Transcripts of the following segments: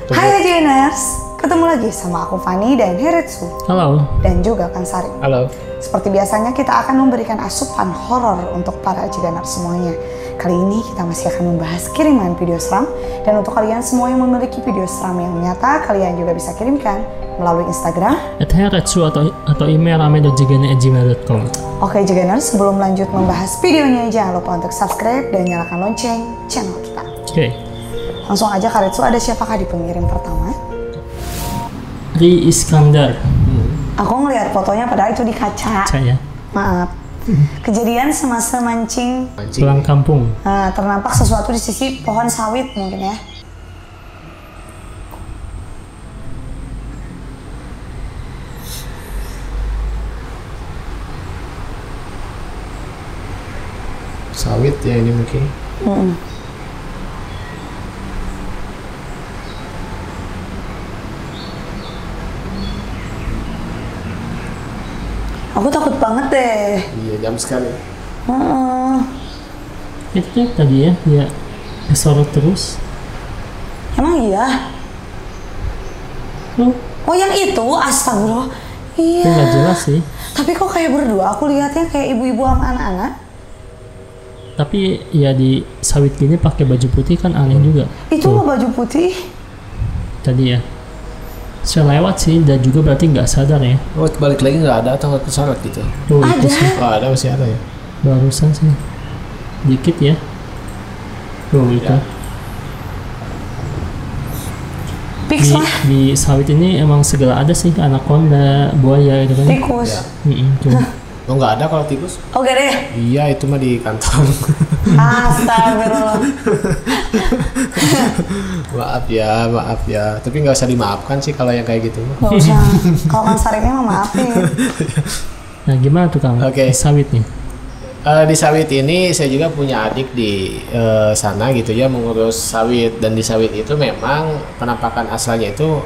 Hai Ajainers, ketemu lagi sama aku Fani dan Heretsu. Halo. Dan juga Kang Sari. Halo. Seperti biasanya kita akan memberikan asupan horor untuk para Ajainers semuanya. Kali ini kita masih akan membahas kiriman video seram. Dan untuk kalian semua yang memiliki video seram yang nyata, kalian juga bisa kirimkan melalui Instagram @heretsu atau email rame.jigana@gmail.com. Oke Jaganers, sebelum lanjut membahas videonya, jangan lupa untuk subscribe dan nyalakan lonceng channel kita. Oke. Langsung aja Karetsu, ada siapakah di pengirim pertama? Ri Iskandar. Aku ngelihat fotonya padahal itu di kaca. Saya. Maaf. Kejadian semasa mancing. Pulang kampung. Nah, ternampak sesuatu di sisi pohon sawit mungkin ya. Sawit ya ini mungkin. Aku takut banget deh. Iya, jam sekali. Itu tuh tadi ya, dia kesorot terus. Emang iya? Oh yang itu, astagfirullah. Iya. Itu nggak jelas sih. Tapi kok kayak berdua, aku lihatnya kayak ibu-ibu sama anak-anak. Tapi ya di sawit gini pakai baju putih kan aneh juga. Itu mah baju putih. Tadi ya. Saya lewat sih dan juga berarti nggak sadar ya. Oh, balik lagi nggak ada atau nggak kesalahan gitu? Tuh Ada. itu sih Oh, ada, masih ada ya. barusan sih. Dikit ya. Tuh itu. Ya. Fix lah. Di sawit ini emang segala ada sih, anaconda, buaya gitu kan. Tikus. Ya. Tuh. Oh, nggak ada kalau tikus? Oke deh. Iya, itu mah di kantor. Astagfirullah. Maaf ya. Tapi nggak usah dimaafkan sih kalau yang kayak gitu. Gak usah. Kalau Kang Sarifnya mah maafin. Nah gimana tuh Kang? Oke. Sawit nih. Di sawit ini saya juga punya adik di sana gitu ya, mengurus sawit, dan di sawit itu memang penampakan asalnya itu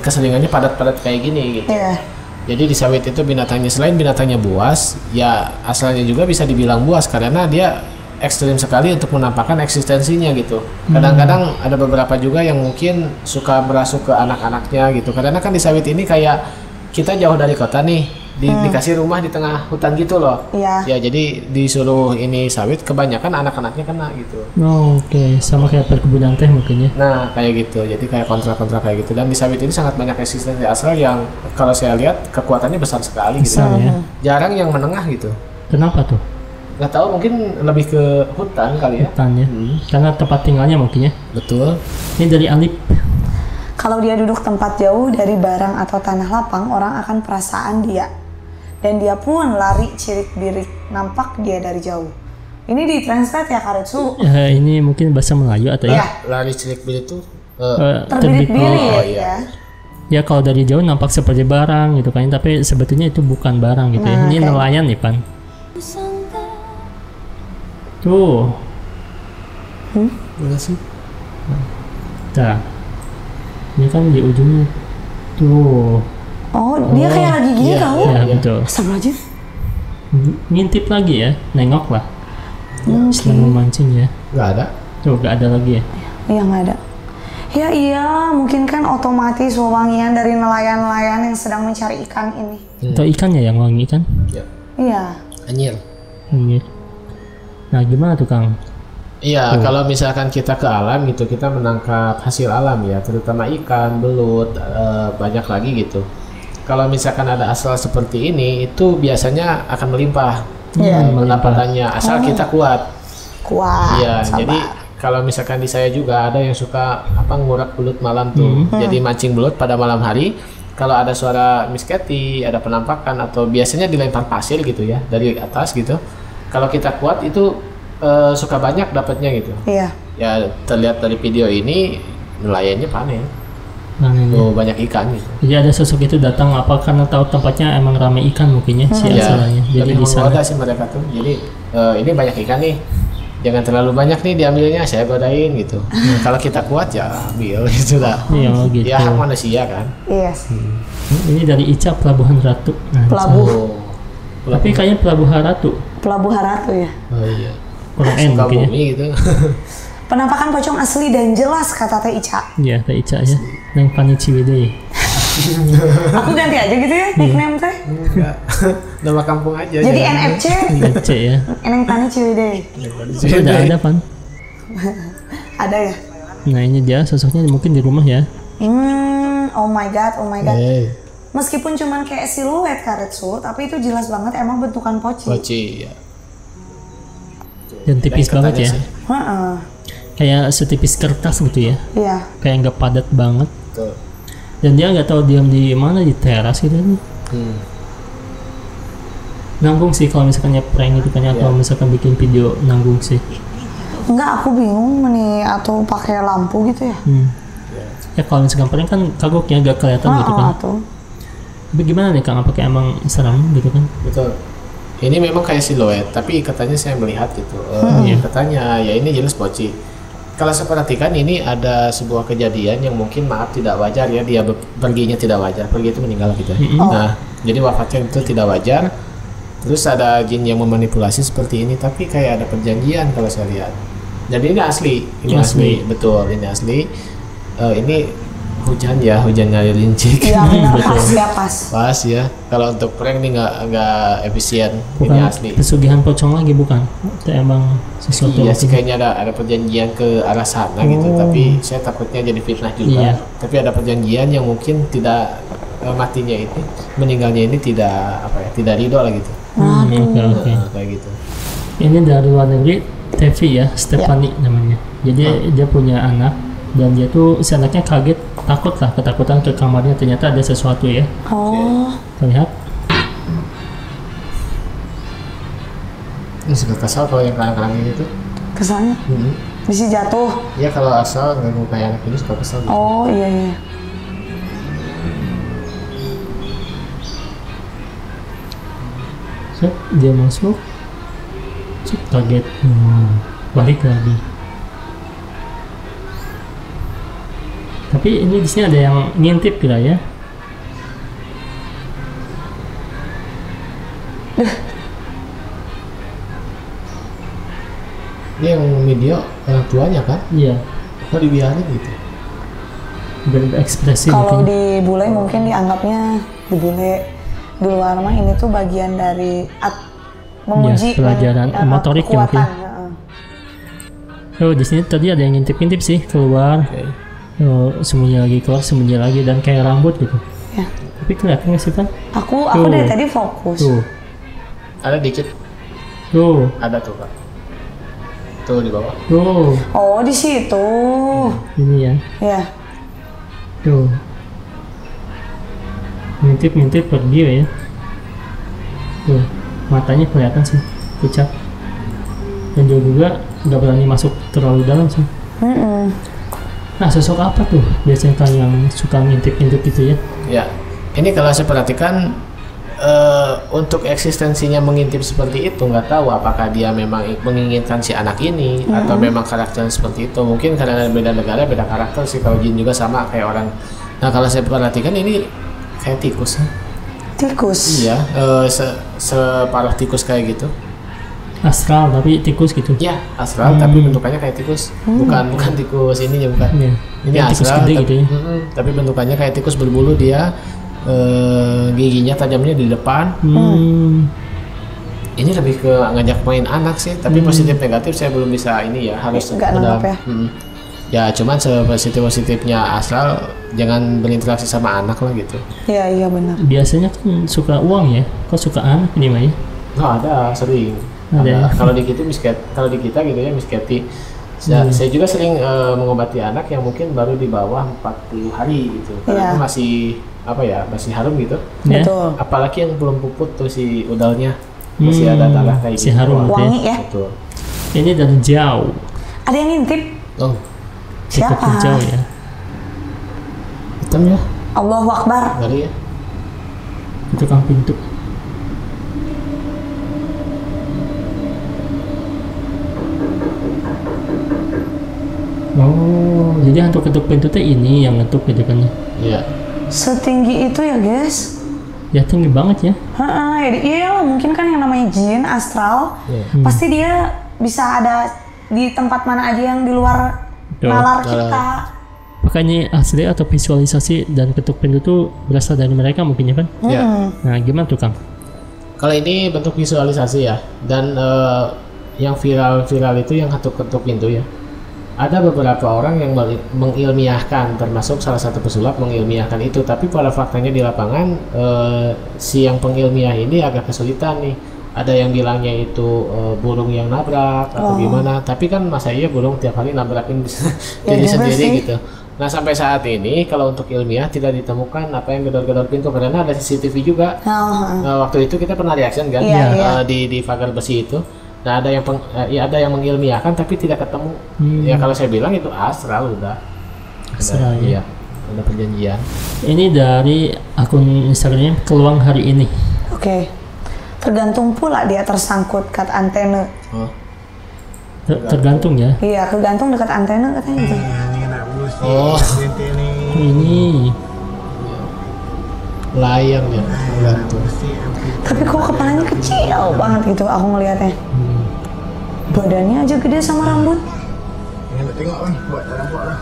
keseringannya padat-padat kayak gini gitu. Iya. Jadi di sawit itu binatangnya, selain binatangnya buas, ya asalnya juga bisa dibilang buas karena dia ekstrim sekali untuk menampakkan eksistensinya gitu. Kadang-kadang ada beberapa juga yang mungkin suka merasuk ke anak-anaknya gitu. Karena kan di sawit ini kayak kita jauh dari kota nih, dikasih rumah di tengah hutan gitu loh. Iya. Ya jadi disuruh ini sawit, kebanyakan anak-anaknya kena gitu. Oh, oke. Sama kayak perkebunan teh mungkin ya. Nah kayak gitu, jadi kayak kontra-kontra kayak gitu. Dan di sawit ini sangat banyak eksistensi asal yang kalau saya lihat kekuatannya besar sekali gitu. Besar ya. Jarang yang menengah gitu. Kenapa tuh? Nggak tahu, mungkin lebih ke hutan kali ya. Hutan ya. Karena tempat tinggalnya mungkin ya. Betul. Ini dari Alip. Kalau dia duduk tempat jauh dari barang atau tanah lapang, orang akan perasaan dia. Dan dia pun lari cirik-birik, nampak dia dari jauh. Ini ditranslate ya Karetsu? Ini mungkin bahasa Melayu atau ya? Iya. Lari cilik bilik itu Terbirit-birit Oh, ya. ya kalau dari jauh nampak seperti barang gitu kan, tapi sebetulnya itu bukan barang gitu ya. Nah, Ini kayak- nelayan nih Pan. Tuh. mana sih? Nah. Ini kan di ujungnya. Tuh. Oh, dia kayak lagi gini iya, tahu. iya. Ya betul. Astagfirullahaladzim. Ngintip lagi ya, nengok lah. Sedang memancing ya. Nggak ada. Tuh gak ada lagi ya. Iya nggak ada. Ya iya, mungkin kan otomatis wewangian dari nelayan-nelayan yang sedang mencari ikan ini. Atau ikannya yang wangi kan? Ya. Iya. Anyir. Ini. Nah gimana tuh Kang? Iya, kalau misalkan kita ke alam gitu, kita menangkap hasil alam ya, terutama ikan, belut, banyak lagi gitu. Kalau misalkan ada asal seperti ini, itu biasanya akan melimpah Iya. pendapatannya, asal kita kuat. Kuat. Iya, sabar. jadi kalau misalkan di saya juga ada yang suka ngurak belut malam tuh. Jadi mancing belut pada malam hari. Kalau ada suara misketi, ada penampakan atau biasanya dilempar pasir gitu ya dari atas gitu. Kalau kita kuat itu suka banyak dapatnya gitu. Iya. Ya terlihat dari video ini nelayannya panen. Nah, ini. Tuh banyak ikan gitu. Jadi ada sosok itu datang apa karena tahu tempatnya emang ramai ikan mungkin ya si Ya, asalnya. Jadi lebih di sana. menggoda sih mereka tuh. Jadi ini banyak ikan nih. Jangan terlalu banyak nih diambilnya, saya godain gitu. Kalau kita kuat ya ambil gitu lah. Iya gitu. Ya hak manusia kan. Iya sih. Ini dari Ica Pelabuhan Ratu. Nah, Pelabuh. tapi kayaknya Pelabuhan Ratu. Pelabuhan Ratu ya. Oh iya. Kurang N mungkin ya. Sukabumi gitu. Penampakan pocong asli dan jelas kata Teh Ica. Iya, Teh Ica ya. Neng Pani Ciwidey. Aku ganti aja gitu ya nickname teh. Enggak. Nama kampung aja. Jadi jangan. NFC. NFC ya. Neng Pani Ciwidey. Itu udah ada Pan. Ada ya? Nah ini dia sosoknya mungkin di rumah ya. Oh my god, oh my god. Hey. Meskipun cuman kayak siluet Karetsu, tapi itu jelas banget emang bentukan poci. Poci ya. Dan tipis Dan banget ya. katanya sih. Heeh. Kayak setipis kertas gitu ya. Iya. Kayak nggak padat banget. Betul. Dan dia nggak tahu diam di mana, di teras gitu. Nanggung sih kalau misalkan prank gitu kan, atau misalkan bikin video nanggung sih. Enggak, aku bingung nih atau pakai lampu gitu ya. Ya kalau misalkan prank kan kagok ya, gak kelihatan gitu kan. Tuh. Tapi gimana nih Kang, apakah emang serem gitu kan? Betul. Ini memang kayak siluet, tapi katanya saya melihat gitu. Katanya ya ini jelas poci. Kalau saya perhatikan ini ada sebuah kejadian yang mungkin maaf tidak wajar ya, dia perginya tidak wajar. Pergi itu meninggal gitu. Nah, jadi wafatnya itu tidak wajar. Terus ada jin yang memanipulasi seperti ini, tapi kayak ada perjanjian kalau saya lihat. Jadi ini asli, asli, betul, ini asli. Ini hujan ya, hujannya lincik. Iya benar, pas ya pas. Pas ya. Kalau untuk prank ini nggak efisien. Bukan Ini asli. pesugihan pocong lagi bukan? Itu emang sesuatu Iya yang sih, kayaknya ada perjanjian ke arah sana gitu. Tapi saya takutnya jadi fitnah juga. Iya. Tapi ada perjanjian yang mungkin tidak matinya itu, meninggalnya ini tidak tidak ridho lah gitu. Oke. Kayak gitu. Ini dari luar negeri, Tevi ya, Stephanie namanya. Jadi dia punya anak dan dia tuh si anaknya kaget, ketakutan ke kamarnya, ternyata ada sesuatu ya. Oh. Terlihat. Ini suka kesal kalau yang karang-karang ini tuh. Kesannya bisa jatuh. Ya kalau asal nggak kayak anak ini suka kesal. Gitu. Oh iya. So, dia masuk, kaget, balik lagi. Tapi ini di sini ada yang ngintip kira ya. Dia yang video orang tuanya kan? Iya. Kok dibiarin gitu? Berekspresi Kalau mungkin. di bule mungkin dianggapnya di bule di luar mah ini tuh bagian dari memuji pelajaran motorik ya mungkin. Oh di sini tadi ada yang ngintip-ngintip sih keluar. Oh, sembunyi lagi keluar, sembunyi lagi, dan kayak rambut gitu. Ya. Tapi kelihatan nggak sih Pan? Aku dari tadi fokus. Tuh. Ada dikit. Tuh. Ada tuh Pak. Tuh di bawah. Tuh. Oh di situ. Ini ya. Ya. Tuh. Ngintip pergi ya. Tuh. Matanya kelihatan sih, pucat. Dan juga nggak berani masuk terlalu dalam sih. Nah, sosok apa tuh biasanya kan yang suka ngintip-ngintip gitu ya? Ya, ini kalau saya perhatikan untuk eksistensinya mengintip seperti itu, nggak tahu apakah dia memang menginginkan si anak ini atau memang karakternya seperti itu. Mungkin karena beda negara beda karakter sih. Kalau jin juga sama kayak orang. Nah kalau saya perhatikan ini kayak tikus. Tikus? Iya, separah tikus kayak gitu. Astral tapi tikus gitu. Iya, astral tapi bentukannya kayak tikus. Bukan tikus ininya bukan. Iya. Ini tikus astral gede tapi, gitu ya. Tapi bentukannya kayak tikus berbulu, dia giginya tajamnya di depan. Ini lebih ke ngajak main anak sih, tapi positif negatif saya belum bisa ini ya, harus nggak nangkep ya. Ya cuman sepositif-positifnya astral jangan berinteraksi sama anak lah gitu. Iya benar. Biasanya kan suka uang ya, kok suka anak ini mah ya? Oh ada, sering. Ada. Kalau di kita gitu ya Miss Kathy. Saya juga sering mengobati anak yang mungkin baru di bawah 40 hari gitu. Karena itu masih masih harum gitu. Ya. Betul. Apalagi yang belum puput tuh si udalnya. Masih ada darah kayak si gitu. harum wangi ya. Betul. Ini dari jauh. Ada yang ngintip? Oh, Siapa? Cukup jauh ya. hitam ya. Allahu Akbar. Ngeri ya. Itu kan pintu. Oh, jadi hantu ketuk pintu teh ini yang ngetuk gitu kan ya? Iya. Setinggi itu ya guys? Ya tinggi banget ya. Iya mungkin kan yang namanya jin astral pasti dia bisa ada di tempat mana aja yang di luar nalar kita. Makanya asli atau visualisasi dan ketuk pintu tuh berasal dari mereka mungkin ya kan? Ya. Nah gimana tuh Kang? Kalau ini bentuk visualisasi ya, dan yang viral itu yang ketuk pintu ya. Ada beberapa orang yang mengilmiahkan, termasuk salah satu pesulap mengilmiahkan itu, tapi pada faktanya di lapangan si yang pengilmiah ini agak kesulitan nih. Ada yang bilangnya itu burung yang nabrak atau gimana, tapi kan masa iya burung tiap hari nabrakin diri sendiri gitu. Nah sampai saat ini kalau untuk ilmiah tidak ditemukan apa yang gedor-gedor pintu, karena ada CCTV juga. Waktu itu kita pernah reaction kan di pagar besi itu. Nah ada yang mengilmiahkan tapi tidak ketemu. Ya kalau saya bilang itu astral udah. Astral ya. Iya, ada perjanjian. Ini dari akun Instagramnya Keluang Hari Ini. Oke. Tergantung pula dia tersangkut kat antena. Tergantung ya. Iya, kegantung dekat antena katanya gitu. Oh. Ini layang ya. Tapi kok kepalanya kecil banget gitu aku ngelihatnya. Badannya aja gede sama rambut. Tengok kan, buat rambut lah.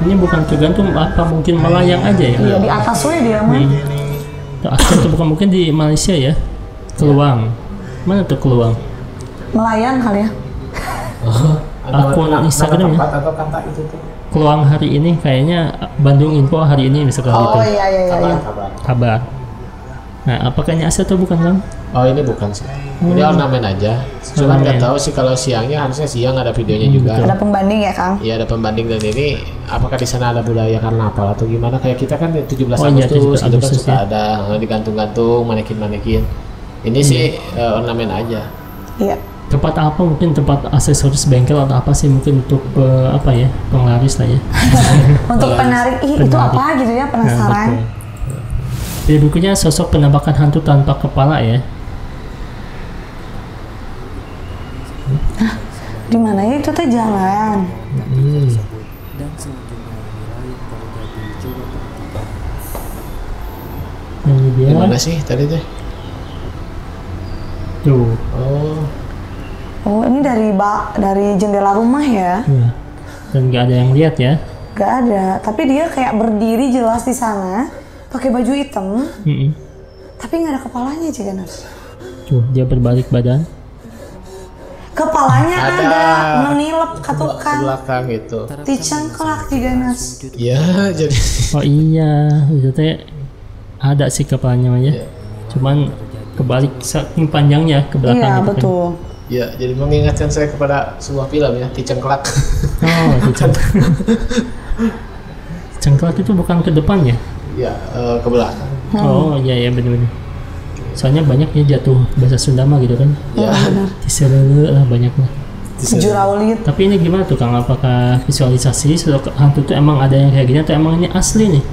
ini bukan tergantung apa, mungkin melayang aja ya. Iya, di atas we dia mah. Atau bukan mungkin di Malaysia ya. Keluang. Mana tuh Keluang? Melayang kali ya. Akun Instagram ya. Atau kata itu tuh. Keluang Hari Ini kayaknya Bandung Info hari ini misalkan gitu. Oh iya. Kabar. Nah, apakah ini asli atau bukan Kang? Oh ini bukan sih. Ini ornamen aja. Cuma nggak tahu sih kalau siangnya, harusnya siang ada videonya juga. Ada pembanding ya Kang? Iya ada pembanding, dan ini apakah di sana ada budaya karnaval atau gimana? Kayak kita kan 17 iya, Agustus itu kan suka ya. ada digantung-gantung manekin-manekin. Ini sih ornamen aja. Iya. Tempat apa, mungkin tempat aksesoris bengkel atau apa sih, mungkin untuk apa ya, penglaris lah ya. Untuk penarik, itu apa gitu ya, penasaran. Nah, di bukunya sosok penampakan hantu tanpa kepala ya. Di mana ya itu teh jalan? Ini dia. Di mana sih tadi teh? Tuh. Oh ini dari jendela rumah ya? Ya. Dan nggak ada yang lihat ya? Gak ada, tapi dia kayak berdiri jelas di sana, pakai baju hitam, tapi nggak ada kepalanya Ciganers. Tuh dia berbalik badan. Kepalanya ada menilep katukan belakang gitu. dicengkelak Ciganers. Ya jadi. Oh iya, itu teh ada sih kepalanya ya. Cuman kebalik saking panjangnya ke belakang. Iya gitu betul. Kan. Ya, jadi mengingatkan saya kepada sebuah film ya, Dicengkelak. Oh, dicengkelak. Cengkelak itu bukan ke depan ya? Ya, ke belakang. Oh iya benar-benar. Soalnya banyak ya jatuh bahasa Sunda mah gitu kan? Ya, Diserele lah banyak lah. Juraulit. Tapi ini gimana tuh Kang? Apakah visualisasi sosok hantu itu emang ada yang kayak gini atau emang ini asli nih?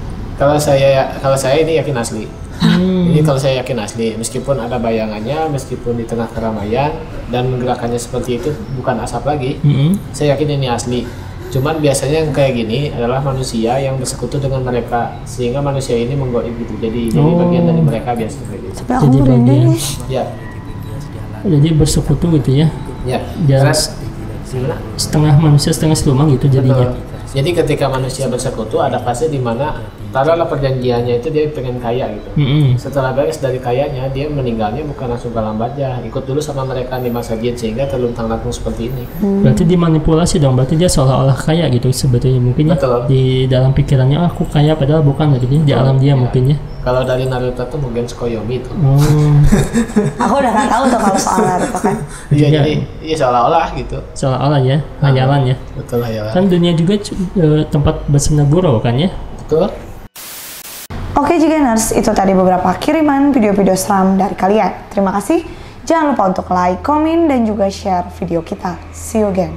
Kalau saya ini yakin asli. Ini kalau saya yakin asli, meskipun ada bayangannya, meskipun di tengah keramaian dan gerakannya seperti itu bukan asap lagi, saya yakin ini asli. Cuman biasanya yang kayak gini adalah manusia yang bersekutu dengan mereka, sehingga manusia ini menggoib gitu. Jadi bagian dari mereka biasanya kayak gitu. Tapi aku merinding nih. Ya. Jadi bersekutu gitu ya? Ya. Setengah manusia setengah siluman gitu jadinya. Jadi ketika manusia bersekutu ada fase di mana taruhlah perjanjiannya itu dia pengen kaya gitu. Setelah beres dari kayanya, dia meninggalnya bukan langsung ke alam barzah, ikut dulu sama mereka di masa jin sehingga terluntang-lantung seperti ini. Berarti dimanipulasi dong, berarti dia seolah-olah kaya gitu sebetulnya mungkin ya. Di dalam pikirannya aku kaya padahal bukan gitu di alam dia mungkin ya. Kalau dari Naruto tuh mungkin Tsukuyomi itu. Aku udah nggak tahu tuh kalau soal Naruto kan. Iya jadi seolah-olah gitu. Seolah-olah ya, hayalan ya. Betul hayalan. Kan dunia juga tempat bersenda gurau kan ya. Betul. Oke Jigeners, itu tadi beberapa kiriman video-video seram dari kalian. Terima kasih. Jangan lupa untuk like, komen, dan juga share video kita. See you again.